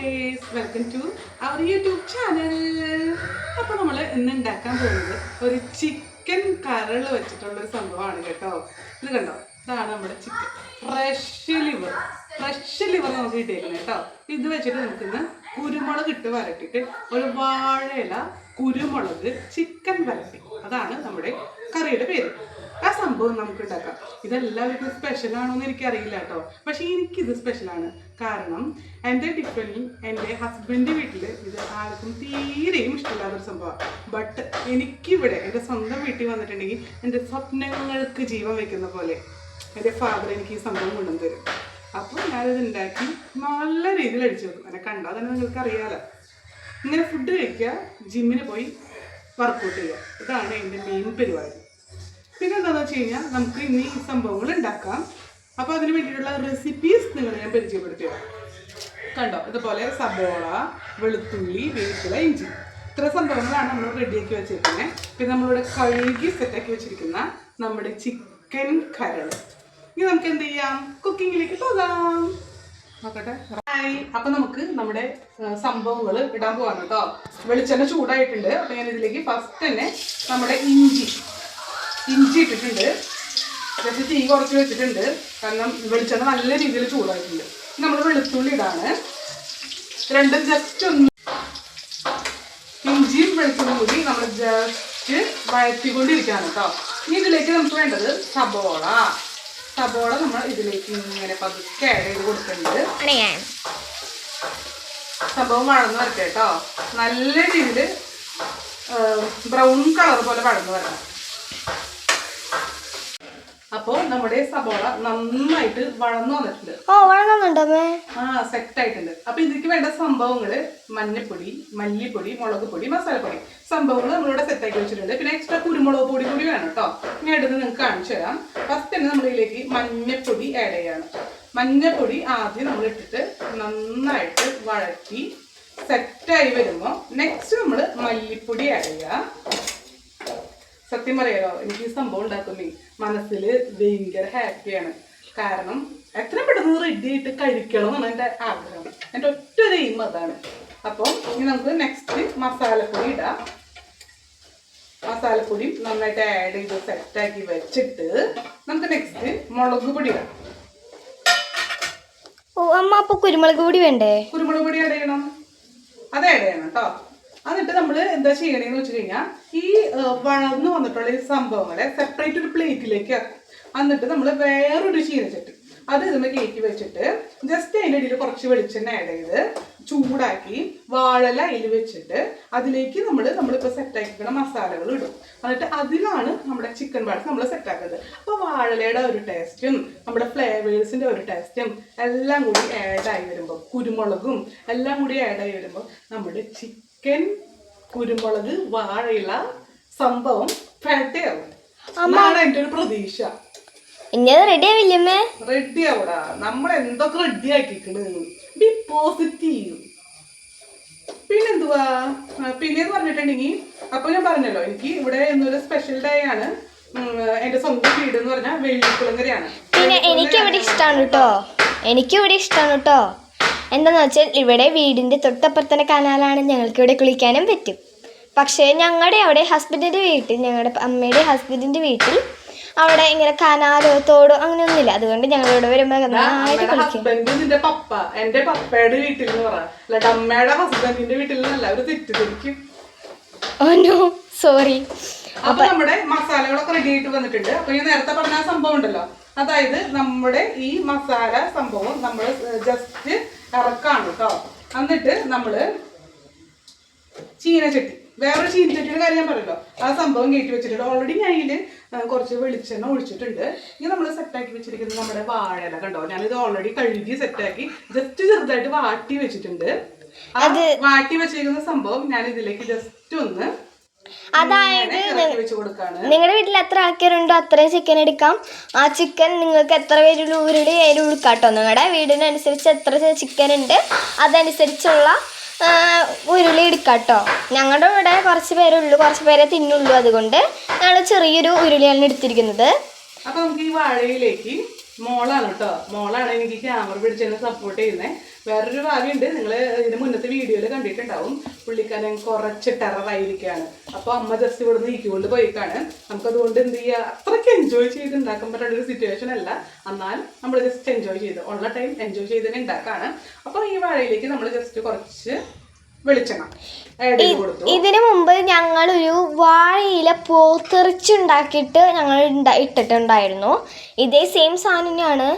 Guys, welcome to our YouTube channel. അപ്പോൾ നമ്മൾ ഇന്ന് ഉണ്ടാക്കാൻ പോകുന്നത് ഒരു ചിക്കൻ കരൾ വെച്ചിട്ടുള്ളൊരു സംഭവമാണ് കേട്ടോ. ഇത് കണ്ടോ, ഇതാണ് നമ്മുടെ ചിക്കൻ ഫ്രഷ് ലിവർ നമുക്ക് കിട്ടിയേക്കുന്നത് കേട്ടോ. ഇത് വെച്ചിട്ട് നമുക്കിന്ന് കുരുമുളക് ഇട്ട് വരട്ടിയിട്ട് ഒരു വാഴയില കുരുമുളക് ചിക്കൻ വരട്ടി, അതാണ് നമ്മുടെ കറിയുടെ പേര്. ആ സംഭവം നമുക്ക് ഉണ്ടാക്കാം. ഇതെല്ലാവർക്കും സ്പെഷ്യലാണോ എന്ന് എനിക്കറിയില്ല കേട്ടോ, പക്ഷേ എനിക്കിത് സ്പെഷ്യലാണ്. കാരണം എൻ്റെ ടിഫിനിൽ എൻ്റെ ഹസ്ബൻഡ് വീട്ടിൽ ഇത് ആർക്കും തീരെയും ഇഷ്ടമില്ലാത്തൊരു സംഭവമാണ്. ബട്ട് എനിക്കിവിടെ എൻ്റെ സ്വന്തം വീട്ടിൽ വന്നിട്ടുണ്ടെങ്കിൽ എൻ്റെ സ്വപ്നങ്ങൾക്ക് ജീവൻ വയ്ക്കുന്ന പോലെ എൻ്റെ ഫാദർ എനിക്ക് ഈ സംഭവം കൊണ്ടുവന്ന് തരും. അപ്പോൾ ഞാനിത് ഉണ്ടാക്കി നല്ല രീതിയിൽ അടിച്ചു വെക്കും. എന്നെ കണ്ടാൽ തന്നെ നിങ്ങൾക്ക് അറിയാമല്ലോ. ഇങ്ങനെ ഫുഡ് കഴിക്കുക, ജിമ്മിന് പോയി വർക്കൗട്ട് ചെയ്യുക, ഇതാണ് എൻ്റെ മെയിൻ പരിപാടി. പിന്നെ എന്താണെന്ന് വെച്ച് കഴിഞ്ഞാൽ നമുക്ക് ഇനി ഈ സംഭവങ്ങൾ ഉണ്ടാക്കാം. അപ്പോൾ അതിന് വേണ്ടിയിട്ടുള്ള റെസിപ്പീസ് നിങ്ങളെ ഞാൻ പരിചയപ്പെടുത്തുക. കണ്ടോ, ഇതുപോലെ സബോള, വെളുത്തുള്ളി, വേപ്പില, ഇഞ്ചി, ഇത്ര സംഭവങ്ങളാണ് നമ്മൾ റെഡിയാക്കി വെച്ചിരിക്കുന്നത്. പിന്നെ നമ്മളിവിടെ കഴുകി സെറ്റാക്കി വെച്ചിരിക്കുന്ന നമ്മുടെ ചിക്കൻ കരൾ. ഇനി നമുക്ക് എന്ത് ചെയ്യാം, കുക്കിങ്ങിലേക്ക് പോകാം. നോക്കട്ടെ. അപ്പം നമുക്ക് നമ്മുടെ സംഭവങ്ങൾ ഇടാൻ പോകാം കേട്ടോ. വെളിച്ചെണ്ണ ചൂടായിട്ടുണ്ട്. അപ്പം ഞാൻ ഇതിലേക്ക് ഫസ്റ്റ് തന്നെ നമ്മുടെ ഇഞ്ചി ഇട്ടിട്ടുണ്ട്. ജസ്റ്റ് തീ കുറച്ച് വെച്ചിട്ടുണ്ട്, കാരണം വെളിച്ചെണ്ണ നല്ല രീതിയിൽ ചൂടായിട്ടുണ്ട്. നമ്മൾ വെളുത്തുള്ളി ഇടാണ്. രണ്ടും ജസ്റ്റ് ഒന്ന് ഇഞ്ചിയും വെളുത്തുള്ളിയും കൂടി നമ്മൾ ജസ്റ്റ് വഴറ്റിക്കൊണ്ടിരിക്കുകയാണ് കേട്ടോ. ഇനി ഇതിലേക്ക് നമുക്ക് വേണ്ടത് സബോള നമ്മൾ ഇതിലേക്ക് ഇങ്ങനെ പതുക്കെ ആഡ് ചെയ്ത് കൊടുക്കുന്നുണ്ട്. സംഭവം വഴന്ന് വരട്ടെ കേട്ടോ. നല്ല രീതിയിൽ ബ്രൗൺ കളർ പോലെ വഴന്ന് വരണം. അപ്പോൾ നമ്മുടെ സബോള നന്നായിട്ട് വഴന്നു വന്നിട്ടുണ്ട്. സെറ്റ് ആയിട്ടുണ്ട്. അപ്പൊ ഇതിലേക്ക് വേണ്ട സംഭവങ്ങള് മഞ്ഞപ്പൊടി, മല്ലിപ്പൊടി, മുളക് പൊടി, മസാലപ്പൊടി സംഭവങ്ങൾ നമ്മളിവിടെ സെറ്റ് ആക്കി വെച്ചിട്ടുണ്ട്. പിന്നെ എക്സ്ട്രാ കുരുമുളക് പൊടി കൂടി വേണം കേട്ടോ. ഇനി അടുത്ത് നിങ്ങൾക്ക് കാണിച്ചു തരാം. ഫസ്റ്റ് തന്നെ നമ്മളിതിലേക്ക് മഞ്ഞപ്പൊടി ആഡ് ചെയ്യാണ്. മഞ്ഞപ്പൊടി ആദ്യം നമ്മൾ ഇട്ടിട്ട് നന്നായിട്ട് വഴറ്റി സെറ്റായി വരുമ്പോൾ നെക്സ്റ്റ് നമ്മൾ മല്ലിപ്പൊടി ആഡ് ചെയ്യുക. സത്യം പറയാലോ, എനിക്ക് ഈ സംഭവം ഉണ്ടാക്കുന്നേ മനസ്സിൽ ഭയങ്കര ഹാപ്പിയാണ്. കാരണം എത്രയും പെട്ടെന്ന് റെഡി ആയിട്ട് കഴിക്കണം എന്നാണ് എൻ്റെ ആഗ്രഹം. എൻ്റെ ഒറ്റ ഒരു എയിം അതാണ്. അപ്പം ഇനി നമുക്ക് നെക്സ്റ്റ് മസാലപ്പൊടി ഇടാം. മസാലപ്പൊടി നന്നായിട്ട് ആഡ് ചെയ്ത് സെറ്റാക്കി വെച്ചിട്ട് നമുക്ക് നെക്സ്റ്റ് മുളക് പൊടി ഇടാം. കുരുമുളക് പൊടി വേണ്ടേ? കുരുമുളക് പൊടി ആഡ് ചെയ്യണം, അത് ആഡ് ചെയ്യണം കേട്ടോ. എന്നിട്ട് നമ്മൾ എന്താ ചെയ്യണേന്ന് വെച്ച് കഴിഞ്ഞാൽ ഈ വളർന്നു വന്നിട്ടുള്ള ഈ സംഭവങ്ങളെ സെപ്പറേറ്റ് ഒരു പ്ലേറ്റിലേക്ക് ആക്കും. എന്നിട്ട് നമ്മൾ വേറൊരു ചീനച്ചട്ടി അത് ഇതുമ്മ കയറ്റി വെച്ചിട്ട് ജസ്റ്റ് അതിൻ്റെ ഇടയിൽ കുറച്ച് വെളിച്ചെണ്ണ ആഡ് ചെയ്ത് ചൂടാക്കി വാഴല അതിൽ വെച്ചിട്ട് അതിലേക്ക് നമ്മളിപ്പോൾ സെറ്റാക്കിക്കുന്ന മസാലകൾ ഇടും. എന്നിട്ട് അതിലാണ് നമ്മുടെ ചിക്കൻ പാർട്സ് നമ്മൾ സെറ്റാക്കുന്നത്. അപ്പോൾ വാഴലയുടെ ഒരു ടേസ്റ്റും നമ്മുടെ ഫ്ലേവേഴ്സിൻ്റെ ഒരു ടേസ്റ്റും എല്ലാം കൂടി ആഡായി വരുമ്പോൾ, കുരുമുളകും എല്ലാം കൂടി ആഡായി വരുമ്പോൾ നമ്മുടെ ചിക്കൻ കുരുമുളക് വാഴയില സംഭവം ഫാറ്റയാവും എന്നാണ് എൻ്റെ ഒരു പ്രതീക്ഷ. റെഡി ആവൂടാ, നമ്മൾ എന്തൊക്കെ റെഡി ആക്കിക്കണ്. B positive. പിന്നെന്തുവാ, പിന്നെന്ന് പറഞ്ഞിട്ടുണ്ടെങ്കിൽ അപ്പൊ ഞാൻ പറഞ്ഞല്ലോ, എനിക്ക് ഇവിടെ ഇന്നൊരു സ്പെഷ്യൽ ഡേ ആണ്. എന്റെ സ്വന്തം വീട് എന്ന് പറഞ്ഞാൽ വെള്ളിക്കുളങ്ങരയാണ്. പിന്നെ എനിക്കിവിടെ ഇഷ്ടമാണ് കേട്ടോ. എന്താന്ന് വെച്ചാൽ ഇവിടെ വീടിന്റെ തൊട്ടപ്പുറത്തന്നെ കനാലാണ്. ഞങ്ങൾക്ക് ഇവിടെ കുളിക്കാനും പറ്റും. പക്ഷേ ഞങ്ങളുടെ അവിടെ ഹസ്ബൻഡിന്റെ വീട്ടിൽ, ഞങ്ങളുടെ അമ്മയുടെ ഹസ്ബൻഡിന്റെ വീട്ടിൽ അവിടെ ഇങ്ങനെ കനാലോ തോടോ അങ്ങനെയൊന്നുമില്ല. അതുകൊണ്ട് ഞങ്ങൾ ഇവിടെ വരുമ്പോൾ ഹസ്ബൻഡിന്റെ പപ്പ, എന്റെ പപ്പയുടെ വീട്ടിൽ എന്ന് പറയാം, അമ്മയുടെ ഹസ്ബൻഡിന്റെ വീട്ടിൽ നിന്നല്ല, ഒരു തെറ്റിദ്ധരിക്കും. സോറി. അപ്പൊ നമ്മുടെ മസാലകളൊക്കെ റെഡി ആയിട്ട് വന്നിട്ടുണ്ട്. അപ്പൊ ഞാൻ നേരത്തെ പറഞ്ഞ സംഭവം ഉണ്ടല്ലോ, അതായത് നമ്മുടെ ഈ മസാല സംഭവം നമ്മൾ ജസ്റ്റ് ഇറക്കാണ് കേട്ടോ. എന്നിട്ട് നമ്മള് ചീനച്ചട്ടി, വേറൊരു ചീനച്ചട്ടിയുടെ കാര്യം ഞാൻ പറയല്ലോ, ആ സംഭവം കയറ്റി വെച്ചിട്ടുണ്ട്. ഓൾറെഡി ഞാൻ ഇതിൽ കുറച്ച് വെളിച്ചെണ്ണ ഒഴിച്ചിട്ടുണ്ട്. ഇനി നമ്മൾ സെറ്റാക്കി വെച്ചിരിക്കുന്നത് നമ്മുടെ വാഴയില കണ്ടോ. ഞാനിത് ഓൾറെഡി കഴുകി സെറ്റാക്കി ജസ്റ്റ് ചെറുതായിട്ട് വാട്ടി വെച്ചിട്ടുണ്ട്. അത് വാട്ടി വെച്ചിരിക്കുന്ന സംഭവം ഞാൻ ഇതിലേക്ക് ജസ്റ്റ് ഒന്ന്, അതായത് നിങ്ങളുടെ വീട്ടിൽ എത്ര ആൾക്കാരുണ്ടോ അത്രയും ചിക്കൻ എടുക്കാം. ആ ചിക്കൻ നിങ്ങൾക്ക് എത്ര പേരുള്ള ഉരുളി അതിൽ ഉൾക്കാട്ടോ. നിങ്ങളുടെ വീടിനനുസരിച്ച് എത്ര ചിക്കൻ ഉണ്ട് അതനുസരിച്ചുള്ള ഉരുളി എടുക്കാട്ടോ. ഞങ്ങളുടെ ഇവിടെ കുറച്ച് പേരുള്ളൂ, കുറച്ച് പേരെ തിന്നുള്ളൂ. അതുകൊണ്ട് ഞങ്ങൾ ചെറിയൊരു ഉരുളിയാണ് എടുത്തിരിക്കുന്നത്. അപ്പൊ നമുക്ക് ഈ വാഴയിലേക്ക് മോളാണ് കേട്ടോ, മോളാണ് എനിക്ക് ക്യാമറ പിടിച്ചതിനെ സപ്പോർട്ട് ചെയ്യുന്നത്. വേറൊരു ഭാവിയുണ്ട്, നിങ്ങൾ ഇതിന് മുന്നത്തെ വീഡിയോയിൽ കണ്ടിട്ടുണ്ടാവും. പുള്ളിക്കാരൻ കുറച്ച് ടെററായിരിക്കുകയാണ്. അപ്പോൾ അമ്മ ജസ്റ്റ് ഇവിടെ നീക്കിക്കൊണ്ട് പോയിക്കാണ്. നമുക്കതുകൊണ്ട് എന്ത് ചെയ്യുക, അത്രയ്ക്ക് എൻജോയ് ചെയ്ത് ഉണ്ടാക്കാൻ പറ്റുന്ന ഒരു സിറ്റുവേഷൻ അല്ല. എന്നാലും നമ്മൾ ജസ്റ്റ് എൻജോയ് ചെയ്ത് ഉള്ള ടൈം എൻജോയ് ചെയ്തതിന് ഉണ്ടാക്കാണ്. അപ്പോൾ ഈ വാഴയിലേക്ക് നമ്മൾ ജസ്റ്റ് കുറച്ച് വെളിച്ചെണ്ണ ആഡ് ചെയ്ത് കൊടുത്തു. ഇതിനു മുമ്പ് ഞങ്ങളൊരു വാഴയില പോത്തെറിച്ചുണ്ടാക്കിയിട്ട് ഞങ്ങൾ ഇട്ടിട്ടുണ്ടായിരുന്നു. ഇതേ സെയിം സാധനം തന്നെയാണ്.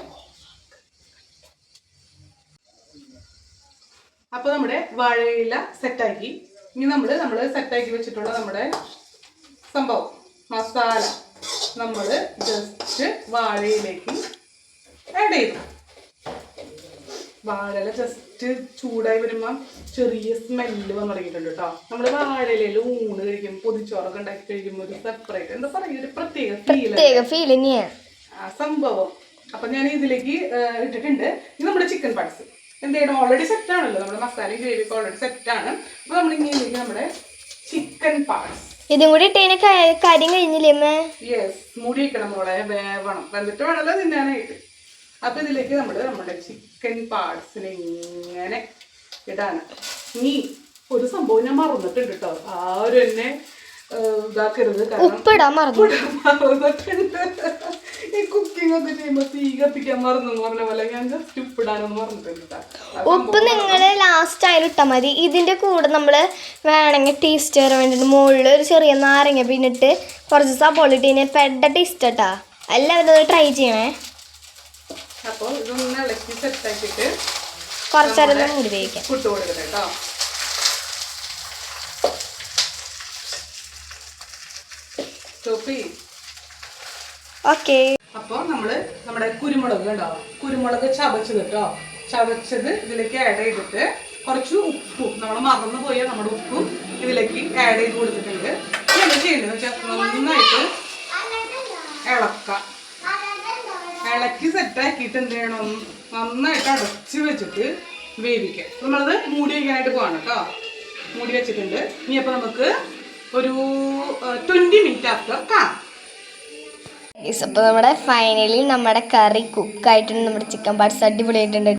അപ്പോൾ നമ്മുടെ വാഴയില സെറ്റാക്കി. ഇനി നമ്മൾ സെറ്റാക്കി വെച്ചിട്ടുള്ള നമ്മുടെ സംഭവം മസാല നമ്മൾ ജസ്റ്റ് വാഴയിലേക്ക് ആഡ് ചെയ്തു. വാഴയില ജസ്റ്റ് ചൂടായി വരുമ്പം ചെറിയ സ്മെല്ല് വന്ന് തുടങ്ങിയിട്ടുണ്ട് കേട്ടോ. നമ്മൾ വാഴയിലയിൽ ഊണ് കഴിക്കും, പൊതിച്ചോറൊക്കെ ഉണ്ടാക്കി കഴിക്കുമ്പോൾ ഒരു സെപ്പറേറ്റ് എന്താ പറയുക, ഒരു പ്രത്യേക ഫീൽ തന്നെയാണ് ആ സംഭവം. അപ്പം ഞാൻ ഇതിലേക്ക് ഇട്ടിട്ടുണ്ട്. ഇത് നമ്മുടെ ചിക്കൻ പാർട്സ് എന്ത് ചെയ്യണം, ഓൾറെഡി സെറ്റാണല്ലോ, നമ്മുടെ മസാലയും ഗ്രേവിയൊക്കെ ഓൾറെഡി സെറ്റാണ്. അപ്പോൾ നമ്മൾ ഇങ്ങനെയൊക്കെ നമ്മുടെ ചിക്കൻ പാർട്സ് ഇതും കൂടി ഇട്ടതിന് കാര്യം കഴിഞ്ഞില്ലേ? യെസ്, മൂടി വയ്ക്കണം മോളെ, വേവണം, വന്നിട്ട് വേണമല്ലോ തിന്നാനായിട്ട്. അപ്പം ഇതിലേക്ക് നമ്മുടെ ചിക്കൻ പാർട്സിനെ ഇങ്ങനെ ഇടാണ്. ഇനി ഒരു സംഭവം ഞാൻ മറന്നിട്ടുണ്ട് കേട്ടോ, ആരും എന്നെ ഇതാക്കരുത്, ഉപ്പിടാൻ മറന്നിട്ടുണ്ട്. ഈ കുക്കിംഗ് ഒക്കെ ചെയ്യുമ്പോൾ തീ കത്തിക്കാൻ മറന്നു പറഞ്ഞ പോലെ ഞാൻ ജസ്റ്റ് ഉപ്പിടാനൊന്നും മറന്നിട്ടുണ്ട്. ഉപ്പ് നിങ്ങൾ ലാസ്റ്റ് ആയാലും ഇട്ടാൽ മതി. ഇതിൻ്റെ കൂടെ നമ്മൾ വേണമെങ്കിൽ ടേസ്റ്റ് വരാൻ വേണ്ടിയിട്ട് മുകളിൽ ഒരു ചെറിയ നാരങ്ങ പിന്നിട്ട് കുറച്ച് സബോള ഇട്ട് കഴിഞ്ഞാൽ പെട്ട ടേസ്റ്റ് കേട്ടാ. എല്ലാവരും ട്രൈ ചെയ്യണേ. അപ്പോൾ ഇതൊന്ന് ഇളക്കി സെറ്റാക്കിയിട്ട് കുറച്ചേരം മൂടി വേവിക്കാം. ഇട്ട് കൊടുക്കട്ടെ കേട്ടോ. ഓക്കെ. അപ്പോൾ നമ്മുടെ കുരുമുളക് കണ്ടോ, കുരുമുളക് ചതച്ചത് കേട്ടോ, ചതച്ചത് ഇതിലേക്ക് ആഡ് ചെയ്തിട്ട് കുറച്ച് ഉപ്പും നമ്മൾ മറന്നു പോയ നമ്മുടെ ഉപ്പും ഇതിലേക്ക് ആഡ് ചെയ്ത് കൊടുത്തിട്ടുണ്ട്. എന്താ ചെയ്യേണ്ടതെന്ന് വെച്ചാൽ നന്നായിട്ട് ഇളക്കി സെറ്റാക്കിയിട്ട് എന്ത് ചെയ്യണം, നന്നായിട്ട് അടച്ച് വെച്ചിട്ട് വേവിക്കാം. നമ്മളത് മൂടി വയ്ക്കാനായിട്ട് പോവാണ് കേട്ടോ. മൂടി വെച്ചിട്ടുണ്ട്. ഇനി അപ്പോൾ നമുക്ക് ഒരു 20 മിനിറ്റ് ആഫ്റ്റർ കാണാം. അപ്പോൾ നമ്മുടെ ഫൈനലി നമ്മുടെ കറി കുക്കായിട്ടുണ്ട്. നമ്മുടെ ചിക്കൻ പാർട്സ് അടിപൊളിയായിട്ടുണ്ട്.